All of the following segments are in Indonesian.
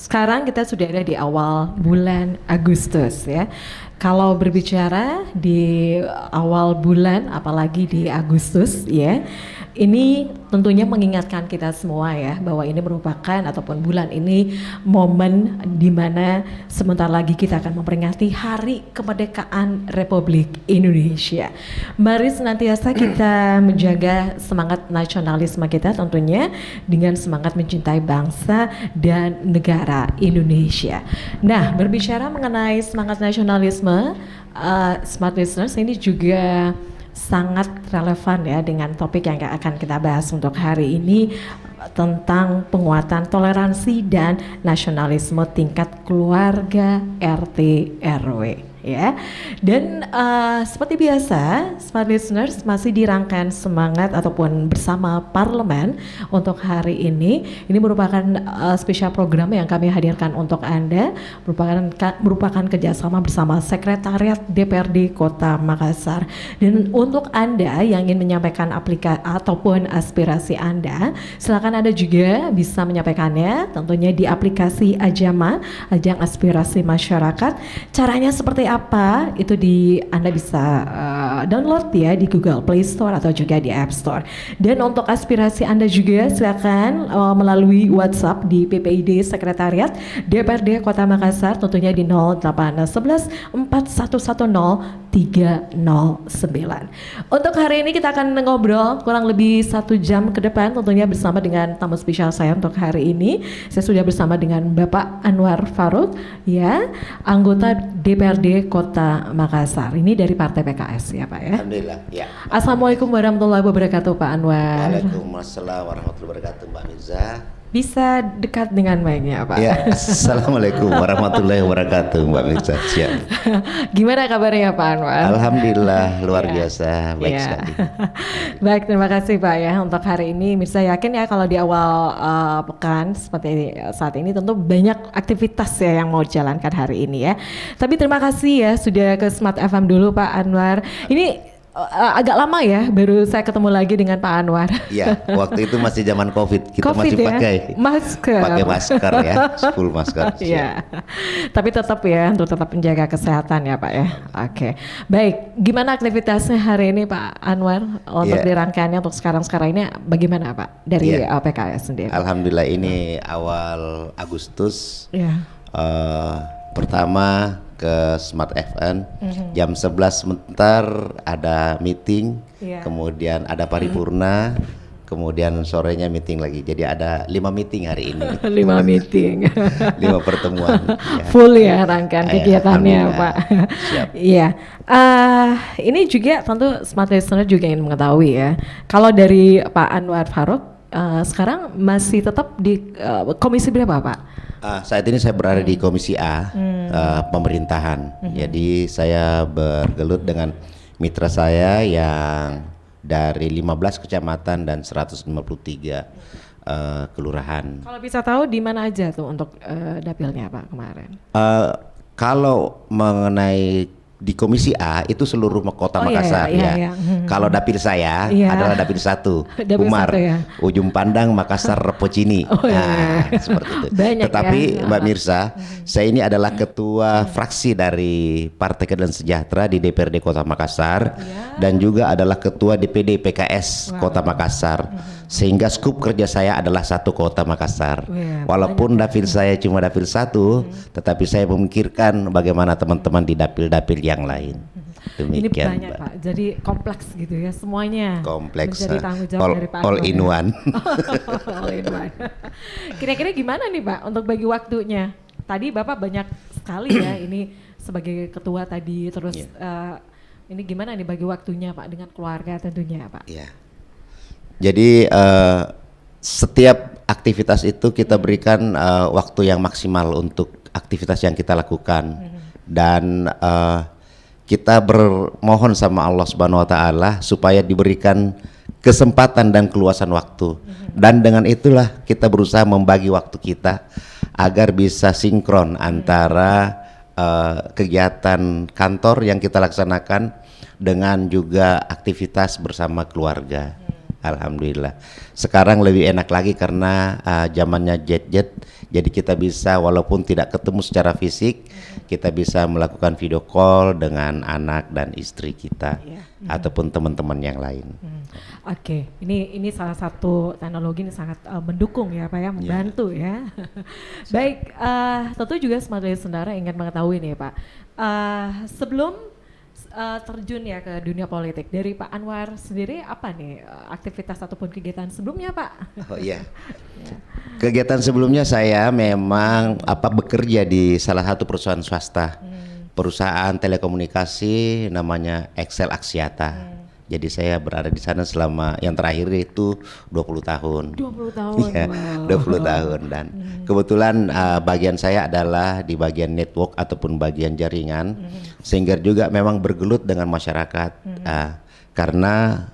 sekarang kita sudah ada di awal bulan Agustus ya. Kalau berbicara di awal bulan, apalagi di Agustus ya, ini tentunya mengingatkan kita semua ya bahwa ini merupakan ataupun bulan ini momen di mana sebentar lagi kita akan memperingati Hari Kemerdekaan Republik Indonesia. Mari senantiasa kita menjaga semangat nasionalisme kita tentunya dengan semangat mencintai bangsa dan negara Indonesia. Nah, berbicara mengenai semangat nasionalisme, Smart Listeners, ini juga sangat relevan ya dengan topik yang akan kita bahas untuk hari ini tentang penguatan toleransi dan nasionalisme tingkat keluarga RT RW ya. Dan seperti biasa Smart Listeners masih di rangkaian semangat ataupun bersama parlemen untuk hari ini. Ini merupakan spesial program yang kami hadirkan untuk Anda, merupakan kerjasama bersama Sekretariat DPRD Kota Makassar. Dan untuk Anda yang ingin menyampaikan ataupun aspirasi Anda, silakan Anda juga bisa menyampaikannya tentunya di aplikasi Ajama, Ajang Aspirasi Masyarakat. Caranya seperti apa? Itu Anda bisa download ya di Google Play Store atau juga di App Store. Dan untuk aspirasi Anda juga silakan melalui WhatsApp di PPID Sekretariat DPRD Kota Makassar tentunya di 0811 4110 309. Untuk hari ini kita akan ngobrol kurang lebih 1 jam ke depan tentunya bersama dengan tamu spesial saya untuk hari ini. Saya sudah bersama dengan Bapak Anwar Farouk ya, anggota DPRD Kota Makassar. Ini dari Partai PKS ya Pak ya. Alhamdulillah ya. Assalamualaikum warahmatullahi wabarakatuh Pak Anwar. Waalaikumsalam warahmatullahi wabarakatuh Mbak Mirza. Bisa dekat dengan mic-nya Pak. Ya, Assalamualaikum warahmatullahi wabarakatuh Mbak Mirza. Siap. Gimana kabarnya Pak Anwar? Alhamdulillah luar biasa baik sekali. Baik, terima kasih Pak ya untuk hari ini. Mirza yakin ya kalau di awal pekan seperti saat ini tentu banyak aktivitas ya yang mau dijalankan hari ini ya. Tapi terima kasih ya sudah ke Smart FM dulu Pak Anwar. Ini agak lama ya baru saya ketemu lagi dengan Pak Anwar. Iya, waktu itu masih zaman COVID, kita COVID masih ya? pakai masker ya, full masker. Iya. Tapi tetap ya untuk tetap menjaga kesehatan ya Pak ya. Oke. Baik, gimana aktivitasnya hari ini Pak Anwar untuk di rangkaiannya untuk sekarang ini bagaimana Pak dari PKS sendiri? Alhamdulillah ini awal Agustus. Iya. Pertama ke Smart FN jam 11 sebentar ada meeting, kemudian ada paripurna, kemudian sorenya meeting lagi. Jadi ada 5 meeting hari ini. 5 meeting. 5 pertemuan. Ya. Full ya rangkaian kegiatannya Pak. Siap. Iya. Ini juga tentu Smart Listener juga ingin mengetahui ya. Kalau dari Pak Anwar Farouk sekarang masih tetap di komisi berapa Pak? Saat ini saya berada di Komisi A pemerintahan. Jadi saya bergelut dengan mitra saya yang dari 15 kecamatan dan 153 kelurahan. Kalau bisa tahu di mana aja tuh untuk dapilnya Pak kemarin? Kalau mengenai di Komisi A itu seluruh kota Makassar ya. Kalau dapil saya adalah dapil 1 Umar, ujung pandang Makassar Pocini. Seperti itu. Banyak tetapi Mbak Mirza, saya ini adalah ketua fraksi dari Partai Keadilan Sejahtera di DPRD Kota Makassar dan juga adalah ketua DPD PKS Kota Makassar. Sehingga skup kerja saya adalah 1 kota Makassar. Walaupun dapil saya cuma dapil 1, tetapi saya memikirkan bagaimana teman-teman di dapil-dapil yang lain. Demikian, ini banyak Pak, jadi kompleks gitu ya semuanya. Kompleks, menjadi tanggung jawab dari Pak all in one. All in one. Kira-kira gimana nih Pak untuk bagi waktunya? Tadi Bapak banyak sekali ya ini sebagai ketua tadi, terus ini gimana nih bagi waktunya Pak dengan keluarga tentunya Pak? Iya. Jadi setiap aktivitas itu kita berikan waktu yang maksimal untuk aktivitas yang kita lakukan dan kita bermohon sama Allah Subhanahu wa taala supaya diberikan kesempatan dan keluasan waktu. Dan dengan itulah kita berusaha membagi waktu kita agar bisa sinkron antara kegiatan kantor yang kita laksanakan dengan juga aktivitas bersama keluarga. Alhamdulillah. Sekarang lebih enak lagi karena zamannya jet, jadi kita bisa walaupun tidak ketemu secara fisik, kita bisa melakukan video call dengan anak dan istri kita ataupun teman-teman yang lain. Oke, ini salah satu teknologi yang sangat mendukung ya Pak ya, membantu ya. Baik, tentu juga Smart Listener ingin mengetahui nih Pak, sebelum terjun ya ke dunia politik, dari Pak Anwar sendiri apa nih aktivitas ataupun kegiatan sebelumnya Pak? Oh iya. Kegiatan sebelumnya saya memang bekerja di salah satu perusahaan swasta, perusahaan telekomunikasi namanya Excel Axiata. Jadi saya berada di sana selama yang terakhir itu 20 tahun. 20 tahun. Ya, Wow. 20 tahun dan kebetulan bagian saya adalah di bagian network ataupun bagian jaringan, sehingga juga memang bergelut dengan masyarakat karena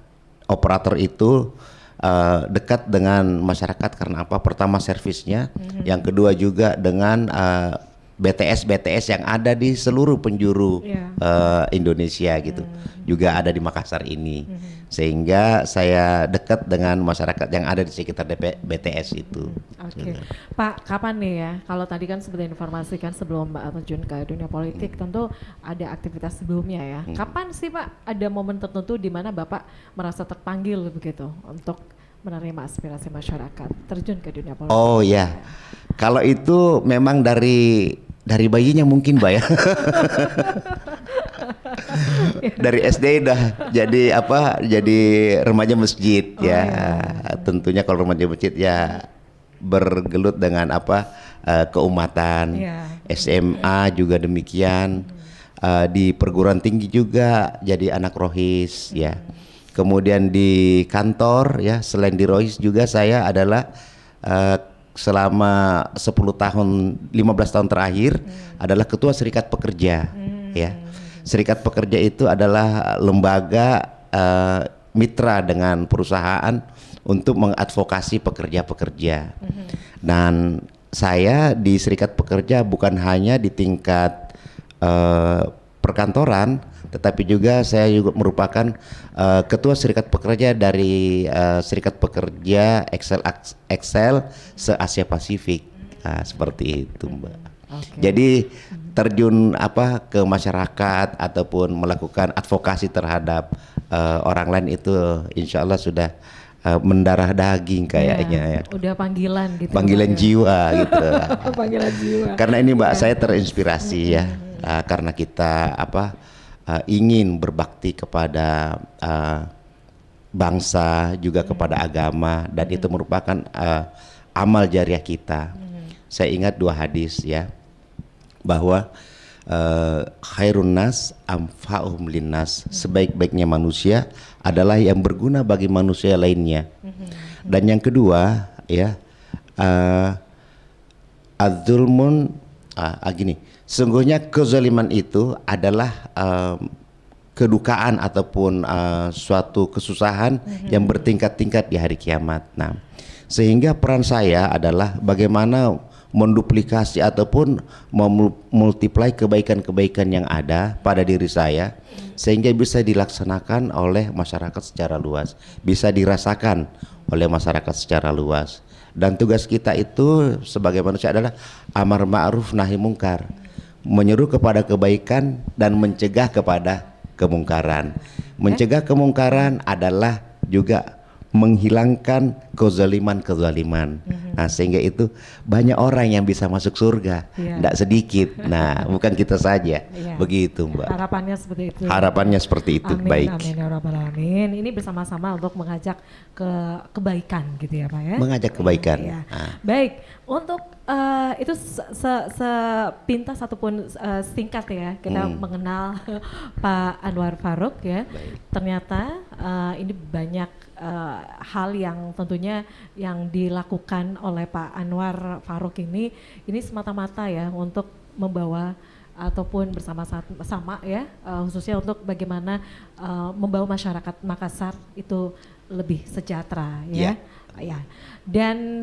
operator itu dekat dengan masyarakat karena apa? Pertama servisnya, yang kedua juga dengan BTS yang ada di seluruh penjuru Indonesia gitu, juga ada di Makassar ini, sehingga saya dekat dengan masyarakat yang ada di sekitar BTS itu. Oke. Pak, kapan nih ya? Kalau tadi kan seperti informasikan sebelum Mbak terjun ke dunia politik, tentu ada aktivitas sebelumnya ya. Kapan sih Pak ada momen tertentu di mana Bapak merasa terpanggil begitu untuk menerima aspirasi masyarakat, terjun ke dunia politik? Oh ya, kalau itu memang dari bayinya mungkin Mbak ya. Dari SD udah jadi remaja masjid ya. Tentunya kalau remaja masjid ya bergelut dengan keumatan. SMA juga demikian. Di perguruan tinggi juga jadi anak rohis ya. Kemudian di kantor ya, selain di rohis juga saya adalah selama 10 tahun, 15 tahun terakhir adalah ketua Serikat Pekerja ya. Serikat Pekerja itu adalah lembaga mitra dengan perusahaan untuk mengadvokasi pekerja-pekerja. Dan saya di Serikat Pekerja bukan hanya di tingkat perkantoran, tetapi juga saya juga merupakan ketua Serikat Pekerja dari Serikat Pekerja Excel se-Asia Pasifik, seperti itu Mbak. Jadi terjun ke masyarakat ataupun melakukan advokasi terhadap orang lain itu insya Allah sudah mendarah daging kayaknya ya. Udah panggilan gitu. Panggilan jiwa gitu. Panggilan jiwa. Karena ini Mbak saya terinspirasi ya, karena kita ingin berbakti kepada bangsa juga kepada agama, dan itu merupakan amal jariah kita. Saya ingat 2 hadis ya, bahwa khairun nas amfa'uhum linnas, sebaik-baiknya manusia adalah yang berguna bagi manusia lainnya. Dan yang kedua ya, az-zulmun gini, sungguhnya kezaliman itu adalah kedukaan ataupun suatu kesusahan yang bertingkat-tingkat di hari kiamat. Nah, sehingga peran saya adalah bagaimana menduplikasi ataupun memultiply kebaikan-kebaikan yang ada pada diri saya, sehingga bisa dilaksanakan oleh masyarakat secara luas, bisa dirasakan oleh masyarakat secara luas. Dan tugas kita itu sebagai manusia adalah amar ma'ruf nahi mungkar, menyeru kepada kebaikan dan mencegah kepada kemungkaran. Mencegah kemungkaran adalah juga menghilangkan kezaliman. Nah, sehingga itu banyak orang yang bisa masuk surga, tidak sedikit. Nah, bukan kita saja. Begitu Mbak. Harapannya seperti itu. Harapannya seperti itu. Amin, baik. amin ya rabbal alamin. Ini bersama-sama untuk mengajak ke kebaikan gitu ya Pak ya. Mengajak kebaikan. Baik, untuk itu sepintas ataupun singkat ya kita mengenal Pak Anwar Farouk ya. Ternyata ini banyak hal yang tentunya yang dilakukan oleh Pak Anwar Farouk ini semata-mata ya untuk membawa ataupun bersama-sama ya, khususnya untuk bagaimana membawa masyarakat Makassar itu lebih sejahtera ya. Ya. Dan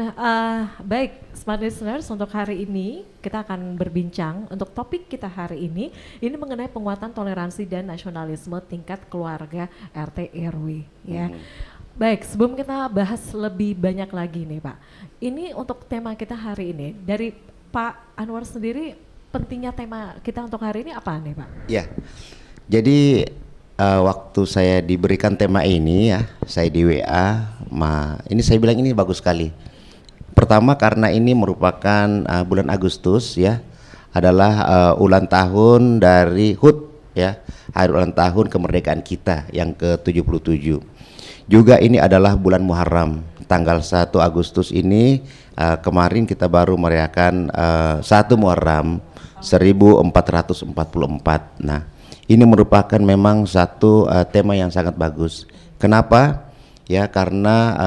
baik Smart Listeners, untuk hari ini kita akan berbincang untuk topik kita hari ini mengenai penguatan toleransi dan nasionalisme tingkat keluarga RT RW ya. Baik, sebelum kita bahas lebih banyak lagi nih Pak, ini untuk tema kita hari ini, dari Pak Anwar sendiri, pentingnya tema kita untuk hari ini apa nih Pak? Ya, jadi waktu saya diberikan tema ini ya, saya di WA, ini saya bilang ini bagus sekali. Pertama karena ini merupakan bulan Agustus ya, adalah ulang tahun dari HUT ya, hari ulang tahun kemerdekaan kita yang ke-77. Juga ini adalah bulan Muharram, tanggal 1 Agustus ini kemarin kita baru merayakan 1 Muharram 1444. Nah, ini merupakan memang satu tema yang sangat bagus. Kenapa? Ya karena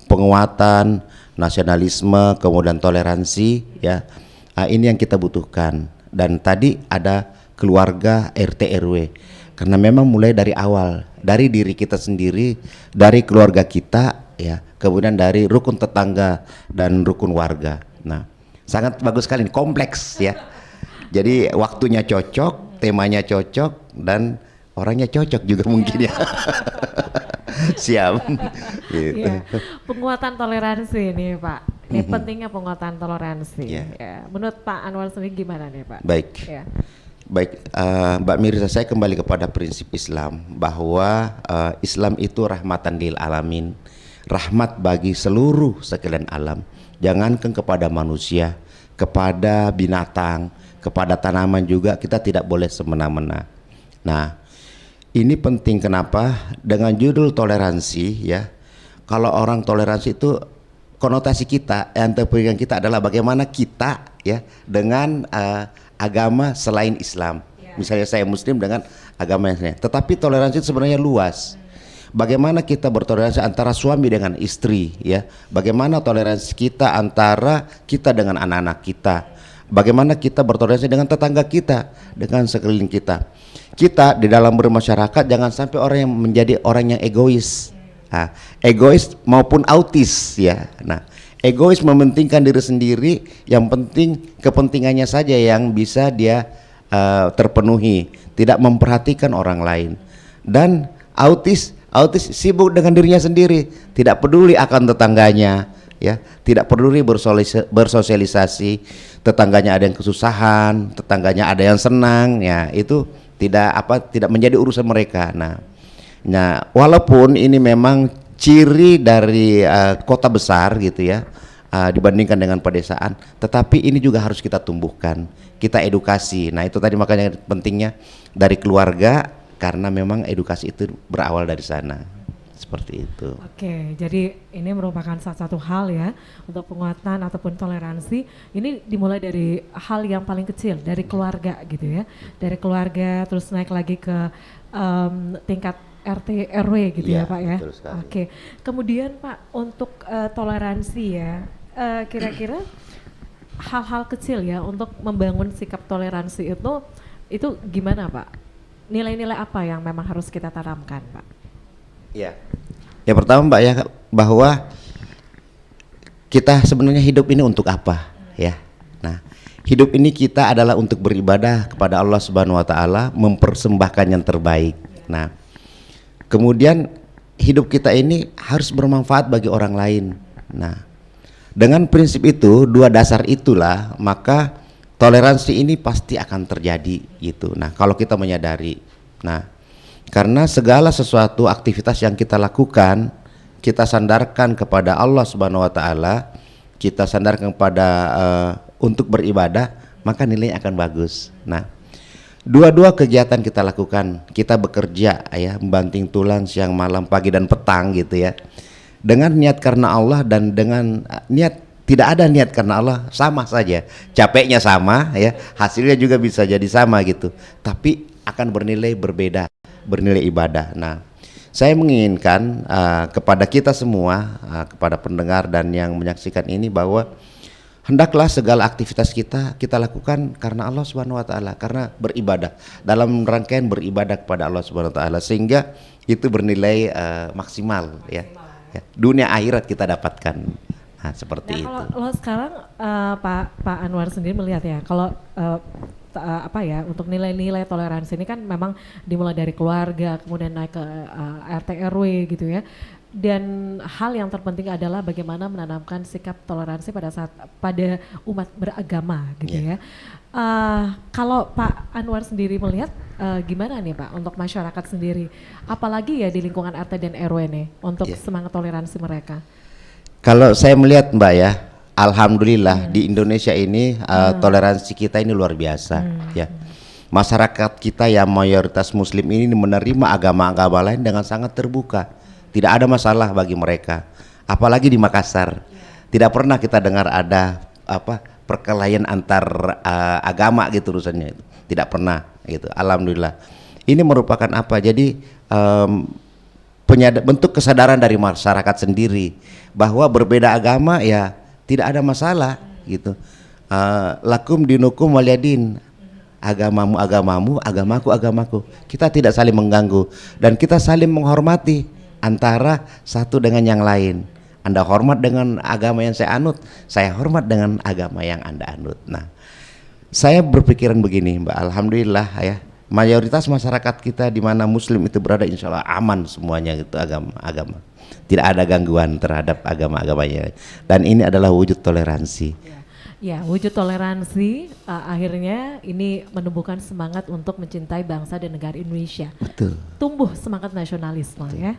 penguatan nasionalisme, kemudian toleransi ya. Ini yang kita butuhkan. Dan tadi ada keluarga RT RW. Karena memang mulai dari awal, dari diri kita sendiri, dari keluarga kita ya, kemudian dari rukun tetangga dan rukun warga. Nah, sangat bagus sekali ini, kompleks ya. Jadi waktunya cocok, temanya cocok, dan orangnya cocok juga mungkin ya. Siap. Gitu. Ya, penguatan toleransi nih Pak. Ini pentingnya penguatan toleransi. Ya. Ya. Menurut Pak Anwar sendiri gimana nih Pak? Baik. Ya. Baik, Mbak Mirza, saya kembali kepada prinsip Islam bahwa Islam itu rahmatan lil alamin, rahmat bagi seluruh sekalian alam. Jangankan kepada manusia, kepada binatang, kepada tanaman juga kita tidak boleh semena-mena. Nah, ini penting kenapa? Dengan judul toleransi ya. Kalau orang toleransi itu konotasi kita, yang terpikirkan kita adalah bagaimana kita ya dengan agama selain Islam. Misalnya saya Muslim dengan agama yang lain. Tetapi toleransi itu sebenarnya luas. Bagaimana kita bertoleransi antara suami dengan istri ya. Bagaimana toleransi kita antara kita dengan anak-anak kita. Bagaimana kita bertoleransi dengan tetangga kita, dengan sekeliling kita. Kita di dalam bermasyarakat jangan sampai orang yang menjadi orang yang egois. Egois maupun autis ya. Nah, egois mementingkan diri sendiri, yang penting kepentingannya saja yang bisa dia terpenuhi, tidak memperhatikan orang lain. Dan autis sibuk dengan dirinya sendiri, tidak peduli akan tetangganya ya, tidak peduli bersosialisasi, tetangganya ada yang kesusahan, tetangganya ada yang senang ya, itu tidak menjadi urusan mereka. Nah, walaupun ini memang ciri dari kota besar gitu ya, dibandingkan dengan pedesaan, tetapi ini juga harus kita tumbuhkan, kita edukasi. Nah, itu tadi makanya pentingnya dari keluarga, karena memang edukasi itu berawal dari sana. Seperti itu. Oke, jadi ini merupakan salah satu hal ya untuk penguatan ataupun toleransi. Ini dimulai dari hal yang paling kecil, dari keluarga gitu ya, dari keluarga terus naik lagi ke tingkat RT RW gitu ya Pak ya. Oke, kemudian Pak untuk toleransi ya, kira-kira hal-hal kecil ya untuk membangun sikap toleransi itu gimana Pak? Nilai-nilai apa yang memang harus kita tanamkan Pak? Ya, yang pertama Mbak ya, bahwa kita sebenarnya hidup ini untuk apa ya. Nah, hidup ini kita adalah untuk beribadah kepada Allah Subhanahu Wa Taala, mempersembahkan yang terbaik. Nah, kemudian hidup kita ini harus bermanfaat bagi orang lain. Nah, dengan prinsip itu, dua dasar itulah, maka toleransi ini pasti akan terjadi gitu. Nah, kalau kita menyadari, nah, karena segala sesuatu aktivitas yang kita lakukan, kita sandarkan kepada Allah Subhanahu Wa Taala, kita sandarkan kepada untuk beribadah, maka nilainya akan bagus. Nah, dua-dua kegiatan kita lakukan, kita bekerja ya, membanting tulang siang malam pagi dan petang gitu ya, dengan niat karena Allah dan dengan niat tidak ada niat karena Allah, sama saja, capeknya sama ya, hasilnya juga bisa jadi sama gitu, tapi akan bernilai berbeda, bernilai ibadah. Nah, saya menginginkan kepada kita semua, kepada pendengar dan yang menyaksikan ini, bahwa hendaklah segala aktivitas kita lakukan karena Allah Subhanahu Wa Taala, karena beribadah, dalam rangkaian beribadah kepada Allah Subhanahu Wa Taala, sehingga itu bernilai maksimal ya. Dunia akhirat kita dapatkan. Nah, seperti itu. Kalau sekarang Pak Anwar sendiri melihat ya, kalau untuk nilai-nilai toleransi ini kan memang dimulai dari keluarga, kemudian naik ke RT RW gitu ya. Dan hal yang terpenting adalah bagaimana menanamkan sikap toleransi pada umat beragama gitu ya. Kalau Pak Anwar sendiri melihat gimana nih Pak untuk masyarakat sendiri, apalagi ya di lingkungan RT dan RW nih untuk semangat toleransi mereka? Kalau saya melihat Mbak ya, alhamdulillah di Indonesia ini toleransi kita ini luar biasa ya. Masyarakat kita yang mayoritas muslim ini menerima agama-agama lain dengan sangat terbuka. Tidak ada masalah bagi mereka. Apalagi di Makassar. Tidak pernah kita dengar ada perkelahian antar agama gitu urusannya itu. Tidak pernah gitu. Alhamdulillah. Ini merupakan apa? Jadi bentuk kesadaran dari masyarakat sendiri bahwa berbeda agama ya tidak ada masalah gitu. Lakum dinukum waliyadin. Agamamu agamamu, agamaku agamaku. Kita tidak saling mengganggu dan kita saling menghormati antara satu dengan yang lain. Anda hormat dengan agama yang saya anut, saya hormat dengan agama yang Anda anut. Nah, saya berpikiran begini, Mbak. Alhamdulillah ya, mayoritas masyarakat kita di mana muslim itu berada insya Allah aman semuanya gitu agama. Tidak ada gangguan terhadap agama-agamanya. Dan ini adalah wujud toleransi. Ya, wujud toleransi akhirnya ini menumbuhkan semangat untuk mencintai bangsa dan negara Indonesia. Betul. Tumbuh semangat nasionalisme ya.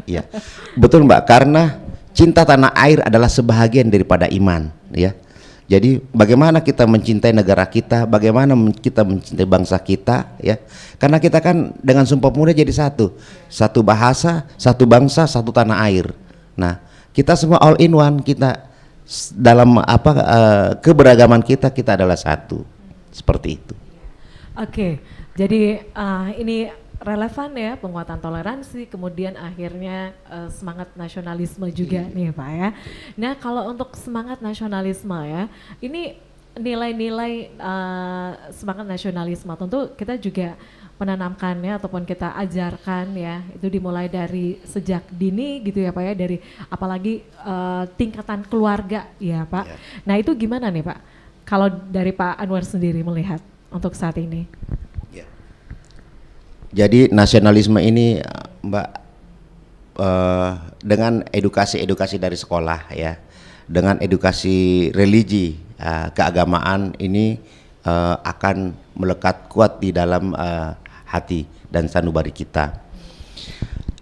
Iya, betul Mbak. Karena cinta tanah air adalah sebahagian daripada iman, ya. Jadi bagaimana kita mencintai negara kita, bagaimana kita mencintai bangsa kita, ya. Karena kita kan dengan Sumpah Pemuda jadi satu bahasa, satu bangsa, satu tanah air. Nah, kita semua all in one, kita dalam keberagaman kita adalah satu, seperti itu. Oke, jadi ini relevan ya penguatan toleransi, kemudian akhirnya semangat nasionalisme juga nih Pak ya. Nah kalau untuk semangat nasionalisme ya, ini nilai-nilai semangat nasionalisme tentu kita juga menanamkannya ataupun kita ajarkan ya, itu dimulai dari sejak dini gitu ya Pak ya, dari apalagi tingkatan keluarga ya Pak. Nah itu gimana nih Pak kalau dari Pak Anwar sendiri melihat untuk saat ini? Jadi nasionalisme ini Mbak dengan edukasi dari sekolah ya, dengan edukasi religi keagamaan ini akan melekat kuat di dalam hati dan sanubari kita.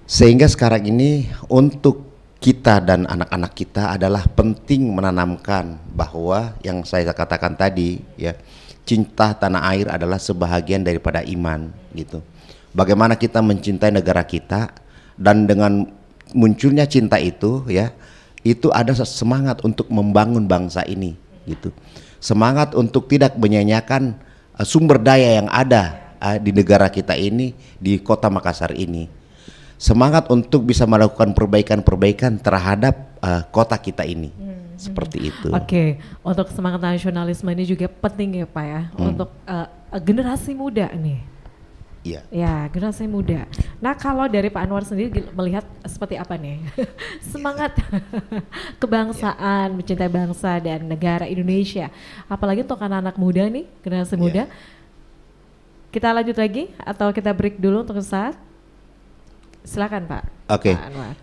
Sehingga sekarang ini untuk kita dan anak-anak kita adalah penting menanamkan bahwa yang saya katakan tadi ya, cinta tanah air adalah sebahagian daripada iman gitu. Bagaimana kita mencintai negara kita, dan dengan munculnya cinta itu ya, itu ada semangat untuk membangun bangsa ini gitu. Semangat untuk tidak menyanyiakan sumber daya yang ada di negara kita ini, di kota Makassar ini. Semangat untuk bisa melakukan perbaikan-perbaikan terhadap kota kita ini. Seperti itu. Oke, untuk semangat nasionalisme ini juga penting ya Pak ya, untuk generasi muda nih. Iya. Ya, generasi muda. Nah, kalau dari Pak Anwar sendiri melihat seperti apa nih semangat kebangsaan, mencintai bangsa dan negara Indonesia, apalagi untuk anak-anak muda nih, generasi muda. Kita lanjut lagi atau kita break dulu untuk saat? Silakan Pak. Oke. Pak Anwar.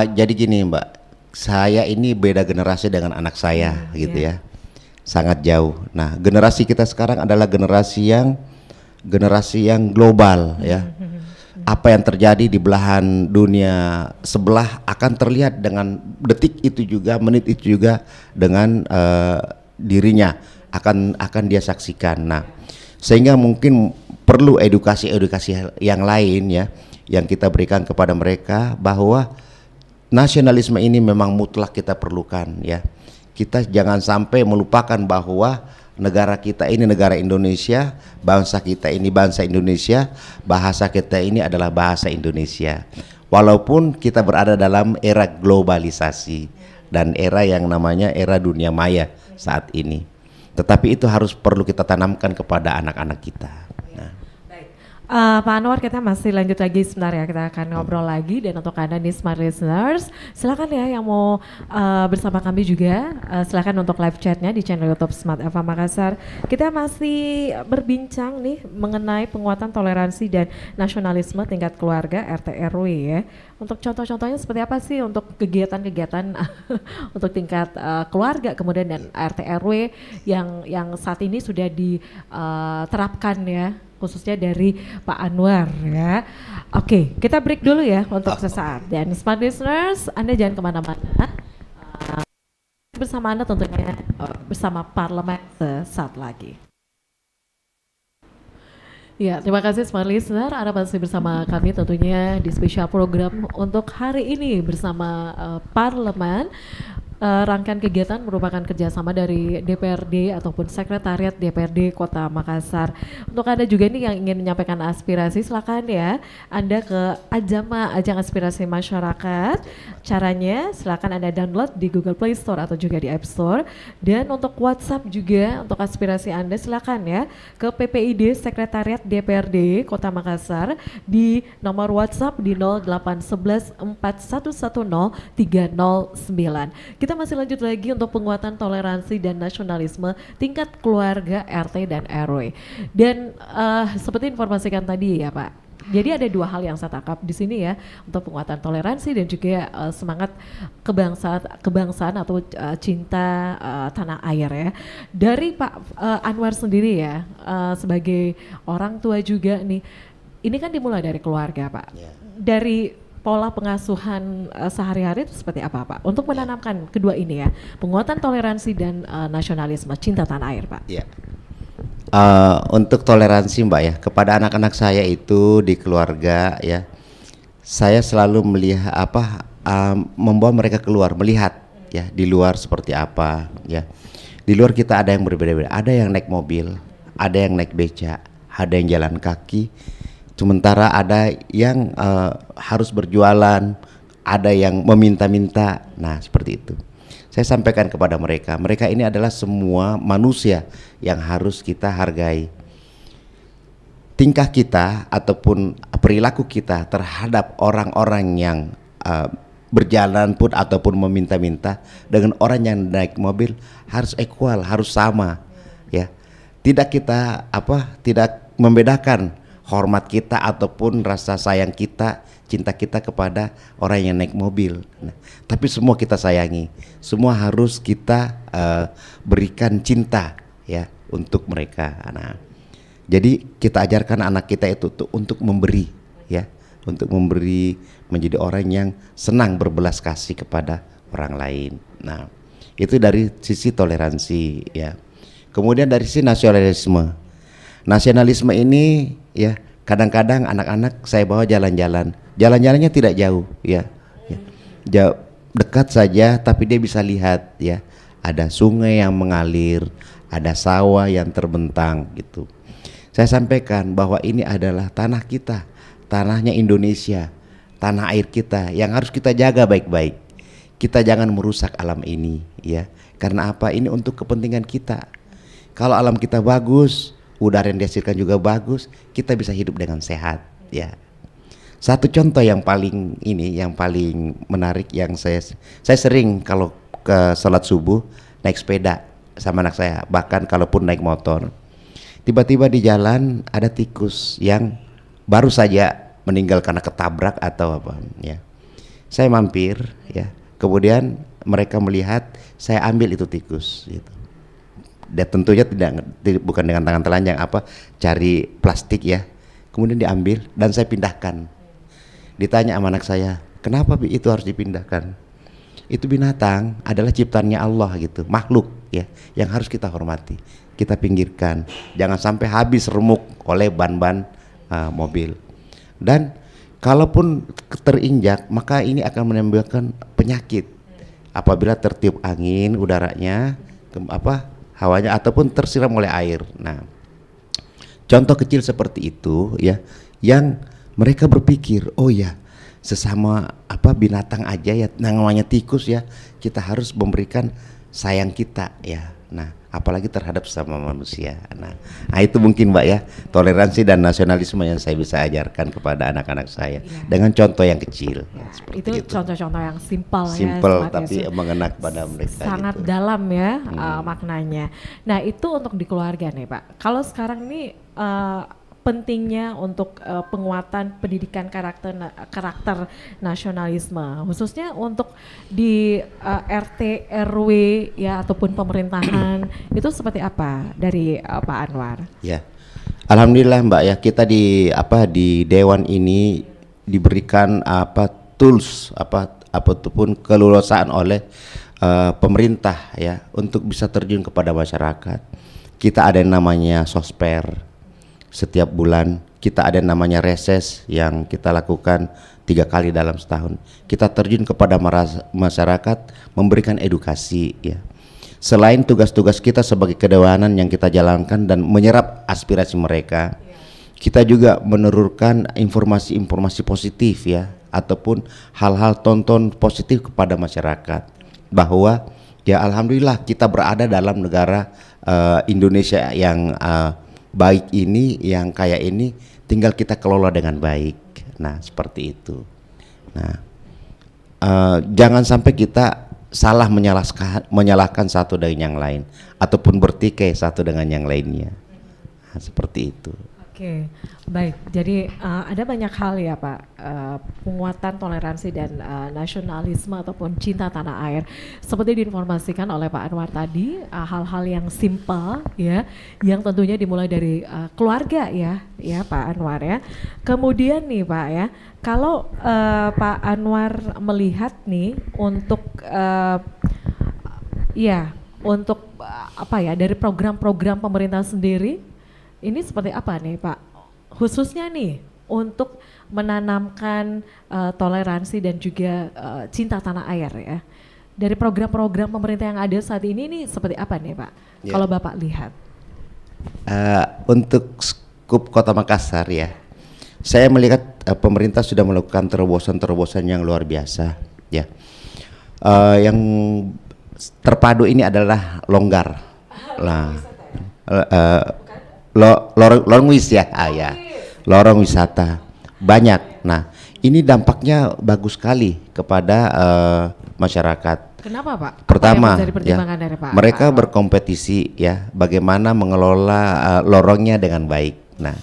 Jadi gini Mbak, saya ini beda generasi dengan anak saya gitu ya, sangat jauh. Nah, generasi kita sekarang adalah generasi yang global ya. Apa yang terjadi di belahan dunia sebelah akan terlihat dengan detik itu juga, menit itu juga dengan dirinya akan dia saksikan. Nah, sehingga mungkin perlu edukasi yang lain ya, yang kita berikan kepada mereka bahwa nasionalisme ini memang mutlak kita perlukan ya. Kita jangan sampai melupakan bahwa negara kita ini negara Indonesia, bangsa kita ini bangsa Indonesia, bahasa kita ini adalah bahasa Indonesia. Walaupun kita berada dalam era globalisasi dan era yang namanya era dunia maya saat ini, tetapi itu harus perlu kita tanamkan kepada anak-anak kita. Nah. Baik, Pak Anwar, kita masih lanjut lagi sebentar ya, kita akan ngobrol lagi. Dan untuk Anda nih smart listeners, silakan ya yang mau bersama kami juga, silakan untuk live chatnya di channel YouTube Smart FM Makassar. Kita masih berbincang nih mengenai penguatan toleransi dan nasionalisme tingkat keluarga RT RW ya. Untuk contoh-contohnya seperti apa sih untuk kegiatan-kegiatan untuk tingkat keluarga kemudian dan RT RW yang saat ini sudah diterapkan ya, khususnya dari Pak Anwar ya. Oke, kita break dulu ya untuk sesaat. Dan smart listeners, Anda jangan kemana-mana. Bersama Anda tentunya bersama Parlemen sesaat lagi. Ya, terima kasih smart listener. Anda masih bersama kami tentunya di spesial program untuk hari ini bersama Parlemen. Rangkaian kegiatan merupakan kerjasama dari DPRD ataupun Sekretariat DPRD Kota Makassar. Untuk Anda juga nih yang ingin menyampaikan aspirasi, silakan ya Anda ke Ajama, Ajang Aspirasi Masyarakat. Caranya silakan Anda download di Google Play Store atau juga di App Store. Dan untuk WhatsApp juga untuk aspirasi Anda silakan ya ke PPID Sekretariat DPRD Kota Makassar di nomor WhatsApp di 0811 4110 309. Kita masih lanjut lagi untuk penguatan toleransi dan nasionalisme tingkat keluarga RT dan RW. Dan seperti informasikan tadi ya Pak, jadi ada dua hal yang saya tangkap di sini ya untuk penguatan toleransi dan juga semangat kebangsaan atau cinta tanah air ya. Dari Pak Anwar sendiri ya sebagai orang tua juga nih, ini kan dimulai dari keluarga Pak. Yeah. Dari pola pengasuhan sehari-hari itu seperti apa Pak? Untuk menanamkan kedua ini ya, penguatan toleransi dan nasionalisme, cinta tanah air Pak. Ya. Untuk toleransi Mbak ya, kepada anak-anak saya itu di keluarga ya, saya selalu melihat membawa mereka keluar, melihat ya di luar seperti apa ya. Di luar kita ada yang berbeda-beda, ada yang naik mobil, ada yang naik beca, ada yang jalan kaki. Sementara ada yang harus berjualan, ada yang meminta-minta. Nah, seperti itu. Saya sampaikan kepada mereka, mereka ini adalah semua manusia yang harus kita hargai. Tingkah kita ataupun perilaku kita terhadap orang-orang yang berjalan pun ataupun meminta-minta dengan orang yang naik mobil harus equal, harus sama, ya. Tidak kita tidak membedakan hormat kita ataupun rasa sayang kita, cinta kita kepada orang yang naik mobil. Nah, tapi semua kita sayangi, semua harus kita berikan cinta ya untuk mereka. Nah, jadi kita ajarkan anak kita itu untuk memberi ya, untuk memberi, menjadi orang yang senang berbelas kasih kepada orang lain. Nah, itu dari sisi toleransi ya. Kemudian dari sisi nasionalisme. Nasionalisme ini ya, kadang-kadang anak-anak saya bawa jalan-jalan. Jalan-jalannya tidak jauh ya. Jauh, dekat saja tapi dia bisa lihat ya. Ada sungai yang mengalir, ada sawah yang terbentang gitu. Saya sampaikan bahwa ini adalah tanah kita, tanahnya Indonesia, tanah air kita yang harus kita jaga baik-baik. Kita jangan merusak alam ini ya. Karena apa? Ini untuk kepentingan kita. Kalau alam kita bagus, udara yang dihasilkan juga bagus, kita bisa hidup dengan sehat ya. Satu contoh yang paling menarik yang saya sering kalau ke sholat subuh naik sepeda sama anak saya, bahkan kalaupun naik motor, tiba-tiba di jalan ada tikus yang baru saja meninggal karena ketabrak atau apa ya. Saya mampir ya, kemudian mereka melihat saya ambil itu tikus gitu. Dan tentunya bukan dengan tangan telanjang, cari plastik ya, kemudian diambil dan saya pindahkan. Ditanya sama anak saya, kenapa itu harus dipindahkan? Itu binatang adalah ciptaannya Allah gitu, makhluk ya, yang harus kita hormati, kita pinggirkan, jangan sampai habis remuk oleh ban-ban mobil. Dan kalaupun terinjak, maka ini akan menimbulkan penyakit apabila tertiup angin, udaranya hawanya ataupun tersiram oleh air. Nah, contoh kecil seperti itu ya, yang mereka berpikir, oh ya, sesama binatang aja ya, namanya tikus ya, kita harus memberikan sayang kita ya. Nah, apalagi terhadap sesama manusia. Nah itu mungkin Mbak ya, toleransi dan nasionalisme yang saya bisa ajarkan kepada anak-anak saya dengan contoh yang kecil. Itu contoh-contoh yang simpel ya, simple Sobat tapi Yesus. mengena kepada mereka. Sangat gitu. dalam ya maknanya. Nah itu untuk di keluarga nih Pak. Kalau sekarang ini pentingnya untuk penguatan pendidikan karakter nasionalisme, khususnya untuk di RT RW ya ataupun pemerintahan itu seperti apa dari Pak Anwar? Ya, alhamdulillah Mbak ya, kita di Dewan ini diberikan tools ataupun kelulusan oleh pemerintah ya untuk bisa terjun kepada masyarakat. Kita ada yang namanya sosper setiap bulan, kita ada yang namanya reses yang kita lakukan 3 kali dalam setahun. Kita terjun kepada masyarakat memberikan edukasi ya. Selain tugas-tugas kita sebagai kedewanan yang kita jalankan dan menyerap aspirasi mereka, kita juga menurunkan informasi-informasi positif ya, ataupun hal-hal tonton positif kepada masyarakat bahwa ya alhamdulillah kita berada dalam negara Indonesia yang baik ini, yang kaya ini, tinggal kita kelola dengan baik. Nah seperti itu. Nah jangan sampai kita salah menyalahkan satu dengan yang lain ataupun bertikai satu dengan yang lainnya. Nah, seperti itu. Oke, baik. Jadi ada banyak hal ya Pak, penguatan toleransi dan nasionalisme ataupun cinta tanah air. Seperti diinformasikan oleh Pak Anwar tadi, hal-hal yang simpel ya, yang tentunya dimulai dari keluarga ya Pak Anwar ya. Kemudian nih Pak ya, kalau Pak Anwar melihat nih untuk untuk apa ya dari program-program pemerintah sendiri. Ini seperti apa nih Pak, khususnya nih untuk menanamkan toleransi dan juga cinta tanah air ya. Dari program-program pemerintah yang ada saat ini nih seperti apa nih Pak, kalau Bapak lihat? Untuk skup Kota Makassar ya, saya melihat pemerintah sudah melakukan terobosan-terobosan yang luar biasa ya. Yang terpadu ini adalah longgar lah. Lorong wisata banyak. Nah ini dampaknya bagus sekali kepada masyarakat. Kenapa Pak? Pertama ya, dari mereka berkompetisi ya bagaimana mengelola lorongnya dengan baik. Nah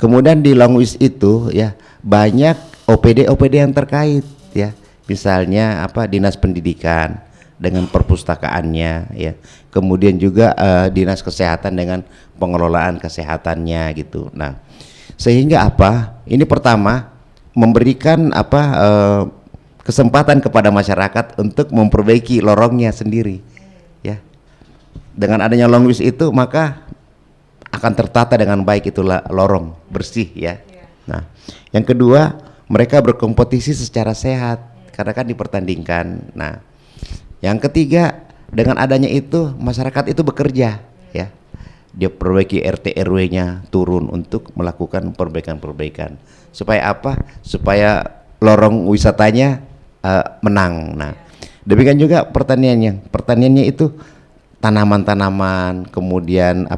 kemudian di Longwis itu ya banyak OPD yang terkait ya, misalnya dinas pendidikan dengan perpustakaannya ya, kemudian juga dinas kesehatan dengan pengelolaan kesehatannya gitu. Nah sehingga ini pertama memberikan kesempatan kepada masyarakat untuk memperbaiki lorongnya sendiri ya. Dengan adanya Longwis itu maka akan tertata dengan baik itulah lorong bersih ya. Nah yang kedua mereka berkompetisi secara sehat karena kan dipertandingkan. Nah yang ketiga, dengan adanya itu masyarakat itu bekerja ya. Dia perbaiki RT RW-nya turun untuk melakukan perbaikan-perbaikan. Supaya apa? Supaya lorong wisatanya menang. Nah, demikian juga pertaniannya. Pertaniannya itu tanaman-tanaman, kemudian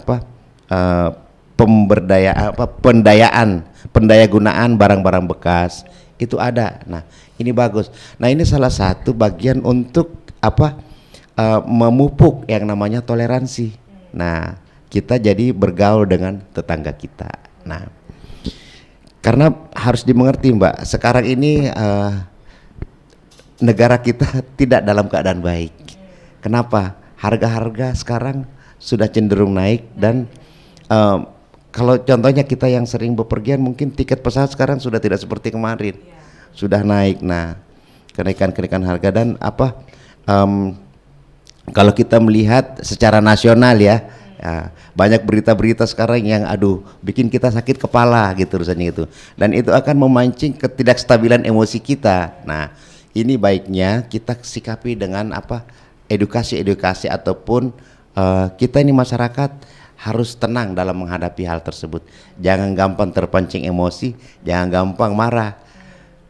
pendayagunaan barang-barang bekas itu ada. Nah, ini bagus. Nah, ini salah satu bagian untuk memupuk yang namanya toleransi. Nah kita jadi bergaul dengan tetangga kita. Nah karena harus dimengerti Mbak, sekarang ini negara kita tidak dalam keadaan baik. Kenapa? Harga-harga sekarang sudah cenderung naik dan kalau contohnya kita yang sering bepergian, mungkin tiket pesawat sekarang sudah tidak seperti kemarin, sudah naik. Nah kenaikan harga dan kalau kita melihat secara nasional ya, banyak berita-berita sekarang yang bikin kita sakit kepala gitu urusannya itu, dan itu akan memancing ketidakstabilan emosi kita. Nah ini baiknya kita sikapi dengan edukasi ataupun kita ini masyarakat harus tenang dalam menghadapi hal tersebut. Jangan gampang terpancing emosi, jangan gampang marah.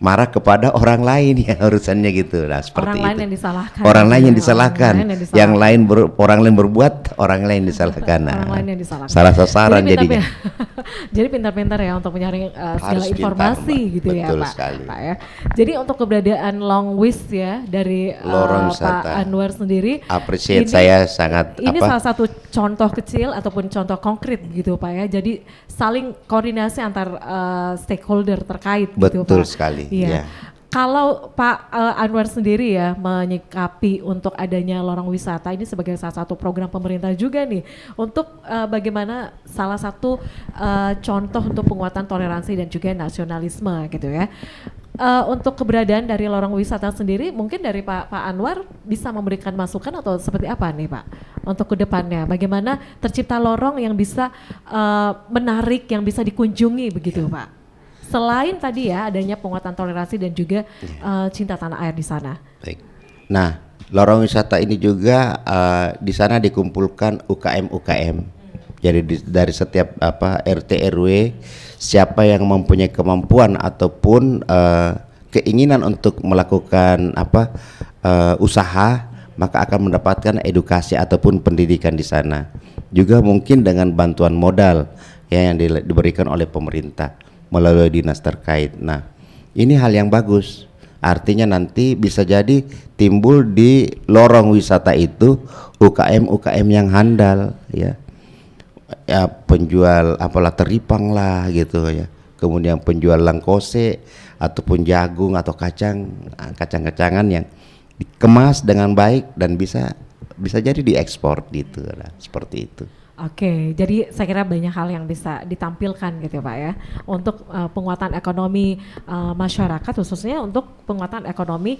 marah kepada orang lain ya urusannya gitu. Nah, seperti Orang itu. lain yang disalahkan. Orang lain yang Ya, disalahkan. orang lain yang disalahkan. Yang lain orang lain berbuat, orang lain disalahkan. Nah, Orang lain yang disalahkan. salah sasaran Jadi jadinya. Jadi pintar-pintar ya untuk menyaring segala Harus pintar, informasi Mbak. gitu ya Betul Pak. sekali. Pak ya. Jadi untuk keberadaan Long Wish ya dari Lorong Pak wisata. Anwar sendiri. Appreciate, ini- saya sangat Ini salah satu contoh kecil ataupun contoh konkret gitu Pak ya. Jadi saling koordinasi antar stakeholder terkait gitu Betul Pak. sekali, Iya. ya. Kalau Pak Anwar sendiri ya menyikapi untuk adanya lorong wisata ini sebagai salah satu program pemerintah juga nih untuk bagaimana salah satu contoh untuk penguatan toleransi dan juga nasionalisme gitu ya. Untuk keberadaan dari lorong wisata sendiri mungkin dari Pak Anwar bisa memberikan masukan atau seperti apa nih Pak untuk kedepannya bagaimana tercipta lorong yang bisa menarik yang bisa dikunjungi begitu Pak. Selain tadi ya adanya penguatan toleransi dan juga cinta tanah air di sana. Baik. Nah, lorong wisata ini juga di sana dikumpulkan UKM. Jadi dari setiap RT RW siapa yang mempunyai kemampuan ataupun keinginan untuk melakukan usaha maka akan mendapatkan edukasi ataupun pendidikan di sana. Juga mungkin dengan bantuan modal ya yang diberikan oleh pemerintah melalui dinas terkait. Nah, ini hal yang bagus. Artinya nanti bisa jadi timbul di lorong wisata itu UKM yang handal ya. Ya penjual apalah teripang lah gitu ya. Kemudian penjual langkose ataupun jagung atau kacang-kacangan yang dikemas dengan baik dan bisa jadi diekspor gitu lah, seperti itu. Oke, jadi saya kira banyak hal yang bisa ditampilkan gitu Pak ya untuk penguatan ekonomi masyarakat khususnya untuk penguatan ekonomi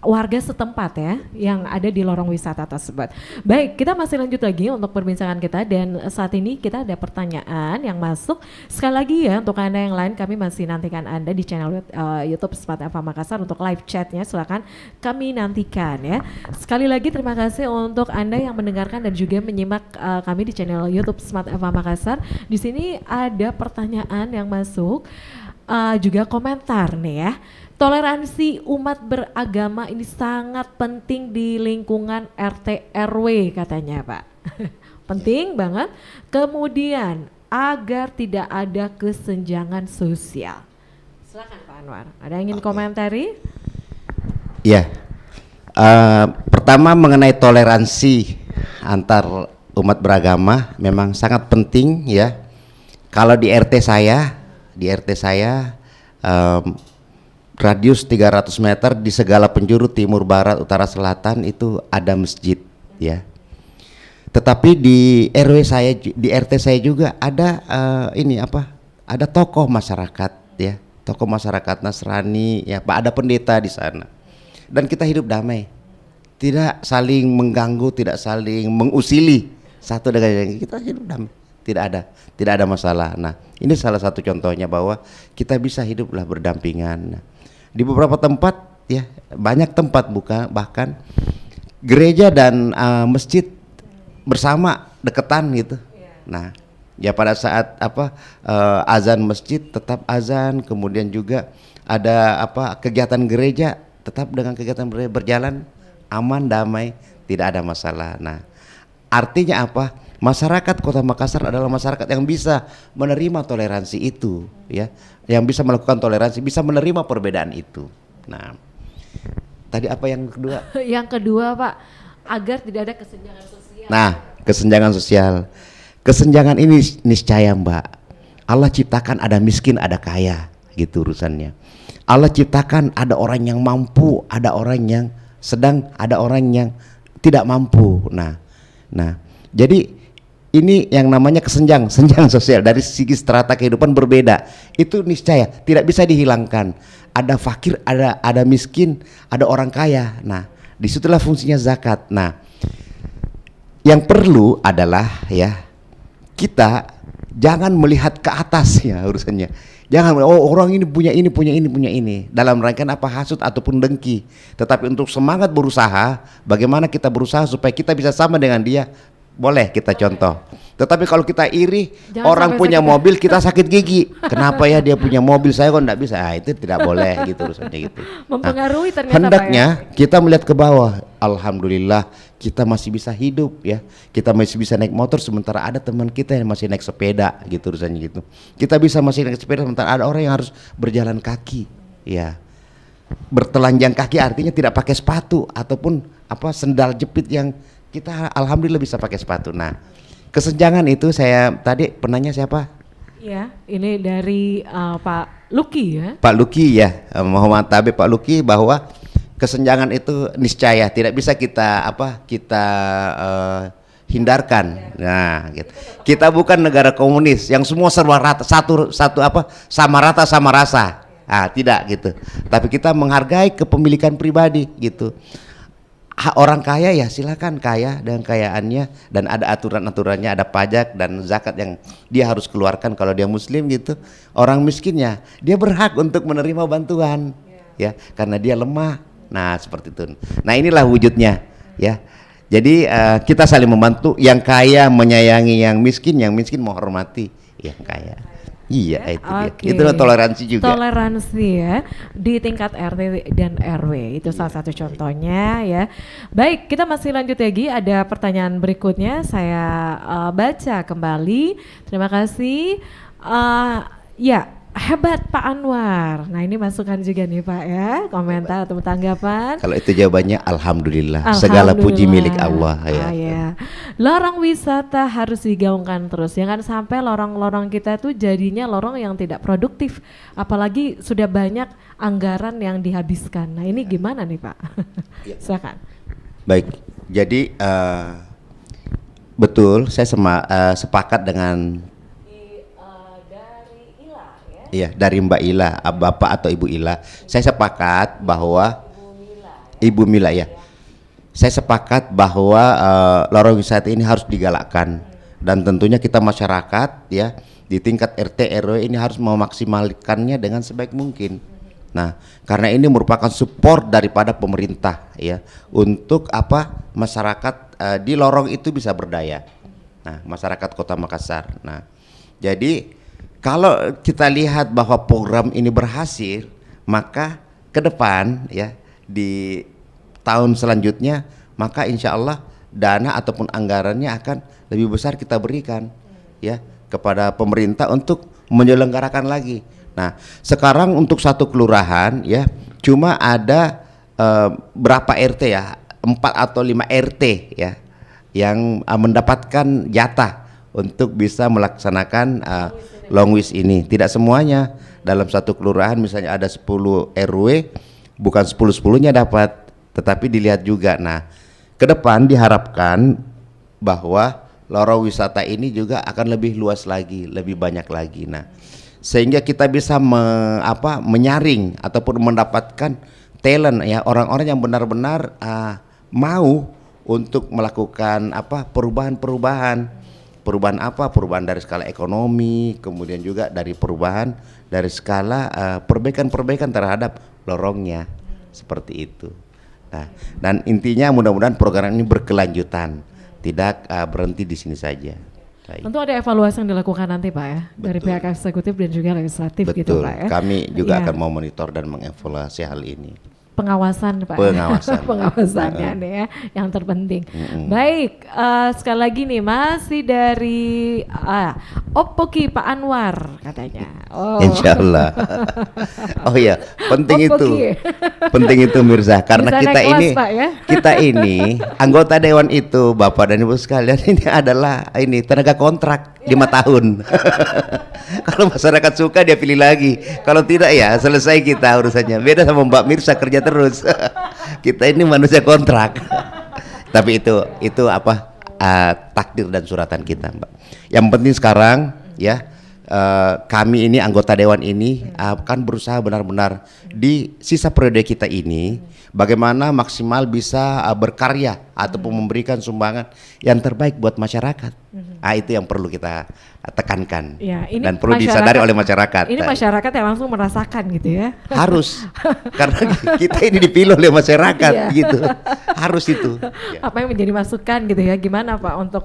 warga setempat ya yang ada di lorong wisata tersebut. Baik, kita masih lanjut lagi untuk perbincangan kita dan saat ini kita ada pertanyaan yang masuk. Sekali lagi ya untuk Anda yang lain kami masih nantikan Anda di channel YouTube Smart FM Makassar untuk live chatnya silakan kami nantikan ya. Sekali lagi terima kasih untuk Anda yang mendengarkan dan juga menyimak kami di channel YouTube Smart FM Makassar. Di sini ada pertanyaan yang masuk juga komentar nih ya. Toleransi umat beragama ini sangat penting di lingkungan RT RW katanya Pak. Penting banget. Kemudian agar tidak ada kesenjangan sosial. Silakan Pak Anwar. Ada yang ingin komentari? Ya. Pertama mengenai toleransi antar umat beragama memang sangat penting ya. Kalau di RT saya radius 300 meter di segala penjuru timur, barat, utara, selatan itu ada masjid ya. Tetapi di RT saya juga ada ada tokoh masyarakat ya, tokoh masyarakat Nasrani ya, Pak, ada pendeta di sana. Dan kita hidup damai. Tidak saling mengganggu, tidak saling mengusili satu dengan yang lain. Kita hidup damai. Tidak ada masalah. Nah, ini salah satu contohnya bahwa kita bisa hiduplah berdampingan. Nah, di beberapa tempat ya, banyak tempat bahkan gereja dan masjid bersama deketan gitu. Nah, ya pada saat azan masjid tetap azan, kemudian juga ada kegiatan gereja tetap dengan kegiatan berjalan aman, damai, tidak ada masalah. Nah, artinya apa? Masyarakat Kota Makassar adalah masyarakat yang bisa menerima toleransi itu ya, yang bisa melakukan toleransi, bisa menerima perbedaan itu. Nah, tadi apa yang kedua? Yang kedua Pak, agar tidak ada kesenjangan sosial. Nah, kesenjangan sosial. Kesenjangan ini niscaya Mbak. Allah ciptakan ada miskin, ada kaya, gitu urusannya. Allah ciptakan ada orang yang mampu, ada orang yang sedang, ada orang yang tidak mampu. Nah, jadi ini yang namanya kesenjangan sosial dari segi strata kehidupan berbeda. Itu niscaya tidak bisa dihilangkan. Ada fakir, ada miskin, ada orang kaya. Nah, disitulah fungsinya zakat. Nah, yang perlu adalah ya kita jangan melihat ke atas ya urusannya. Jangan orang ini punya ini dalam rangkaian hasut ataupun dengki. Tetapi untuk semangat berusaha, bagaimana kita berusaha supaya kita bisa sama dengan dia, boleh kita contoh. Tetapi kalau kita iri, Jangan orang sampai punya sakit mobil, kita sakit gigi. Kenapa ya dia punya mobil, saya kok enggak bisa? Itu tidak boleh gitu urusannya gitu. Mempengaruhi ternyata Hendaknya Pak ya. kita melihat ke bawah. Alhamdulillah kita masih bisa hidup ya. Kita masih bisa naik motor sementara ada teman kita yang masih naik sepeda gitu urusannya gitu. Kita bisa masih naik sepeda sementara ada orang yang harus berjalan kaki ya. Bertelanjang kaki artinya tidak pakai sepatu ataupun apa sendal jepit yang kita alhamdulillah bisa pakai sepatu. Nah, kesenjangan itu saya tadi penanya siapa? Iya, ini dari Pak Luki ya. Pak Luki ya, Muhammad Tabe Pak Luki, bahwa kesenjangan itu niscaya tidak bisa kita hindarkan. Nah, gitu. Kita bukan negara komunis yang semua serba rata, satu sama rata sama rasa. Ah, tidak gitu. Tapi kita menghargai kepemilikan pribadi gitu. Orang kaya ya silakan kaya dengan kekayaannya, dan ada aturan-aturannya, ada pajak dan zakat yang dia harus keluarkan kalau dia muslim gitu. Orang miskinnya dia berhak untuk menerima bantuan ya karena dia lemah. Nah, seperti itu. Nah, inilah wujudnya ya. Jadi kita saling membantu, yang kaya menyayangi yang miskin menghormati yang kaya. Iya, itu dia. Itulah toleransi juga. Toleransi ya di tingkat RT dan RW itu salah satu contohnya ya. Baik, kita masih lanjut lagi. Ada pertanyaan berikutnya. Saya baca kembali. Terima kasih. Ya, hebat Pak Anwar. Nah, ini masukan juga nih Pak ya, komentar atau tanggapan. Kalau itu jawabannya alhamdulillah. Segala puji milik Allah ya. Ya. Lorong wisata harus digaungkan terus. Jangan sampai lorong-lorong kita itu jadinya lorong yang tidak produktif. Apalagi sudah banyak anggaran yang dihabiskan. Nah, ini gimana nih Pak? Silakan. Baik. Jadi betul, saya sepakat dengan iya, dari Mbak Ila, Bapak atau Ibu Ila. Saya sepakat bahwa Ibu Mila ya. Saya sepakat bahwa lorong wisata ini harus digalakkan, dan tentunya kita masyarakat ya di tingkat RT RW ini harus memaksimalkannya dengan sebaik mungkin. Nah, karena ini merupakan support daripada pemerintah ya untuk masyarakat di lorong itu bisa berdaya. Nah, masyarakat Kota Makassar. Nah, jadi kalau kita lihat bahwa program ini berhasil, maka ke depan ya di tahun selanjutnya, maka insya Allah dana ataupun anggarannya akan lebih besar kita berikan ya kepada pemerintah untuk menyelenggarakan lagi. Nah, sekarang untuk satu kelurahan ya cuma ada berapa RT ya, 4 atau 5 RT ya yang mendapatkan jatah untuk bisa melaksanakan long wish ini. Tidak semuanya. Dalam satu kelurahan misalnya ada 10 RW, bukan 10-10-nya dapat, tetapi dilihat juga. Nah, ke depan diharapkan bahwa lorong wisata ini juga akan lebih luas lagi, lebih banyak lagi. Nah, sehingga kita bisa menyaring ataupun mendapatkan talent ya, orang-orang yang benar-benar mau untuk melakukan perubahan-perubahan. Perubahan dari skala ekonomi, kemudian juga dari perubahan dari skala perbaikan-perbaikan terhadap lorongnya, seperti itu. Nah, dan intinya mudah-mudahan program ini berkelanjutan, tidak berhenti di sini saja. Baik. Tentu ada evaluasi yang dilakukan nanti Pak ya, dari pihak eksekutif dan juga legislatif. Betul. Gitu Pak ya. Kami juga akan memonitor dan mengevaluasi hal ini. Pengawasan Pak. Pengawasannya nih ya yang terpenting. Baik, sekali lagi nih masih dari Oppoki Pak Anwar katanya. Insya Allah. Oh ya, penting itu Mirza, karena bisa kita kelas, ini Pak, ya? kita ini anggota dewan itu Bapak dan Ibu sekalian ini adalah tenaga kontrak 5 tahun. Kalau masyarakat suka dia pilih lagi, kalau tidak ya selesai kita urusannya. Beda sama Mbak Mirza kerja terus. Kita ini manusia kontrak. Tapi itu takdir dan suratan kita, Mbak. Yang penting sekarang ya kami ini anggota dewan ini akan berusaha benar-benar di sisa periode kita ini bagaimana maksimal bisa berkarya ataupun memberikan sumbangan yang terbaik buat masyarakat. Itu yang perlu kita tekankan Ya, ini dan perlu disadari oleh masyarakat. Ini masyarakat yang langsung merasakan gitu ya. Harus, karena kita ini dipilih oleh masyarakat gitu. Harus itu. Apa yang menjadi masukan gitu ya? Gimana Pak untuk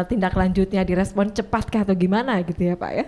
tindak lanjutnya, direspon cepatkah atau gimana gitu ya Pak ya?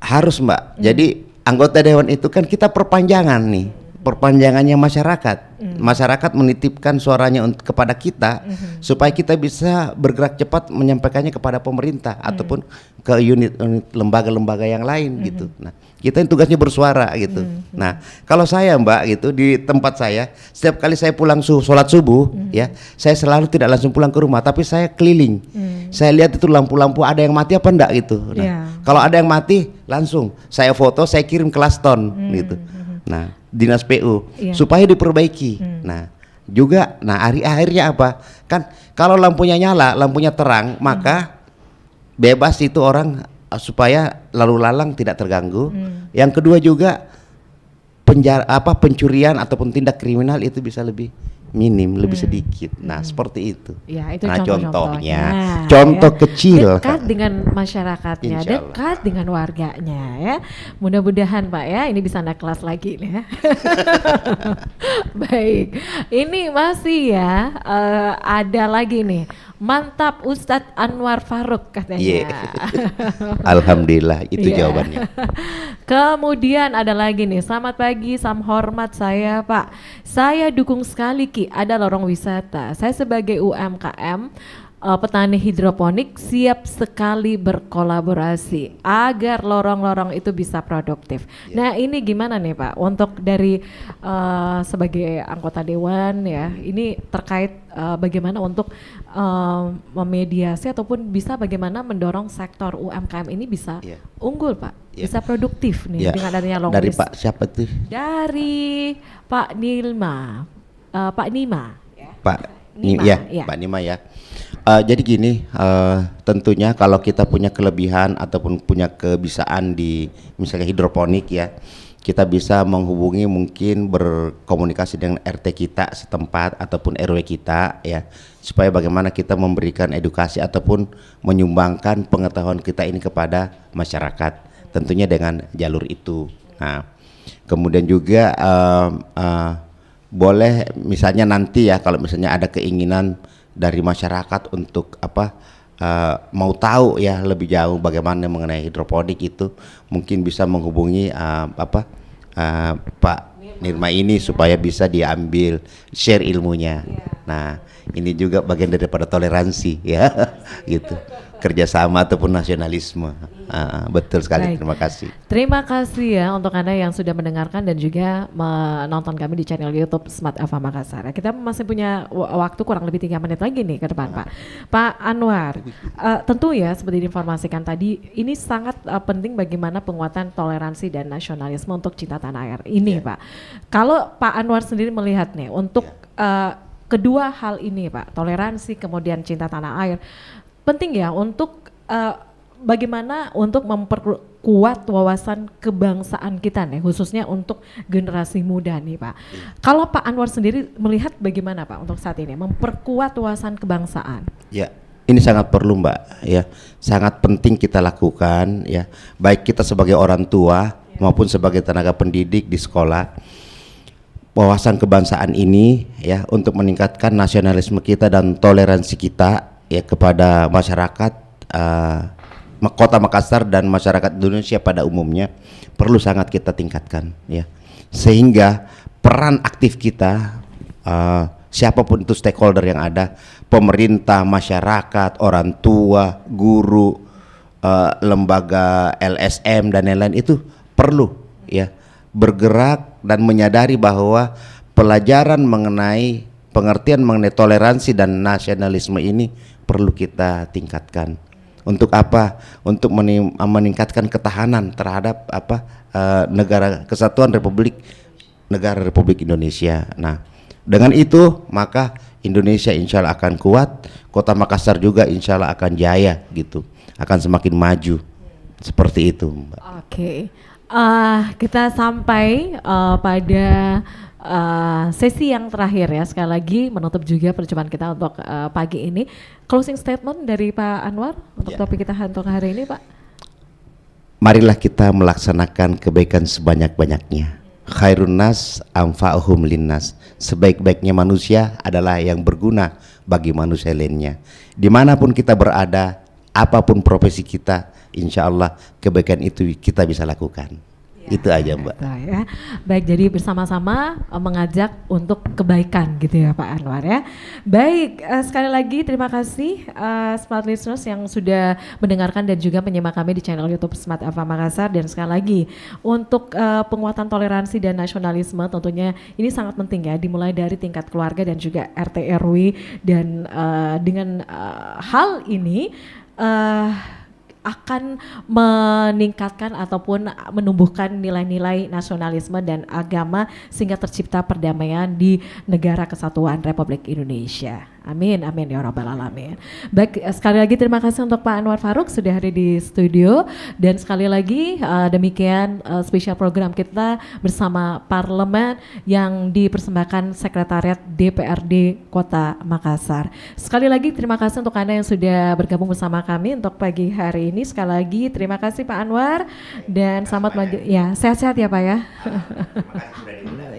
Harus Mbak. Jadi anggota dewan itu kan kita perpanjangan nih, perpanjangannya masyarakat. Masyarakat menitipkan suaranya kepada kita supaya kita bisa bergerak cepat menyampaikannya kepada pemerintah ataupun ke unit-unit lembaga-lembaga yang lain gitu. Nah, kita yang tugasnya bersuara gitu. Nah, kalau saya Mbak gitu di tempat saya, setiap kali saya pulang sholat subuh ya, saya selalu tidak langsung pulang ke rumah, tapi saya keliling. Saya lihat itu lampu-lampu ada yang mati apa enggak gitu. Nah, kalau ada yang mati langsung saya foto, saya kirim ke Laston gitu. Nah, dinas PU supaya diperbaiki. Nah, juga akhirnya apa? Kan kalau lampunya nyala, lampunya terang, maka bebas itu orang supaya lalu lalang tidak terganggu. Yang kedua juga pencurian ataupun tindak kriminal itu bisa lebih minim, lebih sedikit. Nah, seperti itu. Ya, itu nah, contohnya. Contoh kecil. Dekat dengan masyarakatnya, dekat dengan warganya ya. Mudah-mudahan Pak ya, ini bisa naik kelas lagi nih ya. Baik, ini masih ya, ada lagi nih. Mantap Ustadz Anwar Farouk katanya. Alhamdulillah, itu jawabannya. Kemudian ada lagi nih, selamat pagi, salam hormat saya Pak. Saya dukung sekali Ki, ada lorong wisata. Saya sebagai UMKM petani hidroponik siap sekali berkolaborasi agar lorong-lorong itu bisa produktif. Nah ini gimana nih Pak untuk dari sebagai anggota dewan ya, ini terkait bagaimana untuk memediasi ataupun bisa bagaimana mendorong sektor UMKM ini bisa unggul Pak, bisa produktif nih dengan adanya long dari list. Pak siapa tuh? Dari Pak Nima, Pak Nima. Pak Nima ya. Jadi gini, tentunya kalau kita punya kelebihan ataupun punya kebisaan di misalnya hidroponik ya, kita bisa menghubungi mungkin berkomunikasi dengan RT kita setempat ataupun RW kita ya, supaya bagaimana kita memberikan edukasi ataupun menyumbangkan pengetahuan kita ini kepada masyarakat, tentunya dengan jalur itu. Nah, kemudian juga boleh misalnya nanti ya kalau misalnya ada keinginan dari masyarakat untuk mau tahu ya lebih jauh bagaimana mengenai hidroponik itu, mungkin bisa menghubungi Pak Nirma ini supaya bisa diambil share ilmunya. Nah, ini juga bagian daripada toleransi ya, gitu. Kerjasama ataupun nasionalisme. Betul sekali. Baik. Terima kasih. Terima kasih ya untuk Anda yang sudah mendengarkan dan juga menonton kami di channel YouTube Smart Ava Makassar. Kita masih punya waktu kurang lebih 3 menit lagi nih ke depan Pak. Pak Anwar, tentu ya seperti diinformasikan tadi, ini sangat penting bagaimana penguatan toleransi dan nasionalisme untuk cinta tanah air ini Pak. Kalau Pak Anwar sendiri melihat nih untuk kedua hal ini Pak, toleransi kemudian cinta tanah air, penting ya untuk bagaimana untuk memperkuat wawasan kebangsaan kita nih, khususnya untuk generasi muda nih Pak. Kalau Pak Anwar sendiri melihat bagaimana Pak untuk saat ini memperkuat wawasan kebangsaan? Ya, ini sangat perlu Mbak ya, sangat penting kita lakukan ya, baik kita sebagai orang tua maupun sebagai tenaga pendidik di sekolah. Wawasan kebangsaan ini ya untuk meningkatkan nasionalisme kita dan toleransi kita ya kepada masyarakat Kota Makassar dan masyarakat Indonesia pada umumnya perlu sangat kita tingkatkan ya, sehingga peran aktif kita siapapun itu stakeholder yang ada, pemerintah, masyarakat, orang tua, guru, lembaga LSM dan lain-lain itu perlu ya bergerak dan menyadari bahwa pelajaran mengenai pengertian mengenai toleransi dan nasionalisme ini perlu kita tingkatkan. Untuk apa? Untuk meningkatkan ketahanan terhadap negara kesatuan negara Republik Indonesia. Nah, dengan itu maka Indonesia insya Allah akan kuat, Kota Makassar juga insya Allah akan jaya gitu, akan semakin maju. Seperti itu, Mbak. Oke. Kita sampai pada sesi yang terakhir ya, sekali lagi menutup juga perjumpaan kita untuk pagi ini. Closing statement dari Pak Anwar untuk topik kita untuk hari ini, Pak. Marilah kita melaksanakan kebaikan sebanyak-banyaknya. Khairun nas anfa'uhum linnas. Sebaik-baiknya manusia adalah yang berguna bagi manusia lainnya. Dimanapun kita berada, apapun profesi kita, insya Allah kebaikan itu kita bisa lakukan. Itu aja, Mbak. Ya. Baik, jadi bersama-sama mengajak untuk kebaikan gitu ya Pak Anwar ya. Baik, sekali lagi terima kasih Smart Listeners yang sudah mendengarkan dan juga menyimak kami di channel YouTube Smart FM Makassar. Dan sekali lagi untuk penguatan toleransi dan nasionalisme tentunya ini sangat penting ya, dimulai dari tingkat keluarga dan juga RT RW. Dan dengan hal ini akan meningkatkan ataupun menumbuhkan nilai-nilai nasionalisme dan agama sehingga tercipta perdamaian di negara kesatuan Republik Indonesia. Amin, amin ya rabbal alamin. Baik, sekali lagi terima kasih untuk Pak Anwar Farouk sudah hadir di studio, dan sekali lagi demikian spesial program kita bersama Parlemen yang dipersembahkan Sekretariat DPRD Kota Makassar. Sekali lagi terima kasih untuk Anda yang sudah bergabung bersama kami untuk pagi hari ini. Sekali lagi terima kasih Pak Anwar dan selamat pagi. Ya, sehat-sehat ya Pak ya.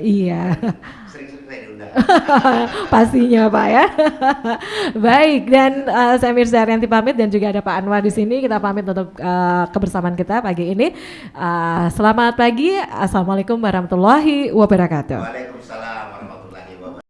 Iya. Pastinya Pak ya. Baik, dan saya Mirza Arianti pamit dan juga ada Pak Anwar di sini. Kita pamit untuk kebersamaan kita pagi ini. Selamat pagi. Assalamualaikum warahmatullahi wabarakatuh. Waalaikumsalam.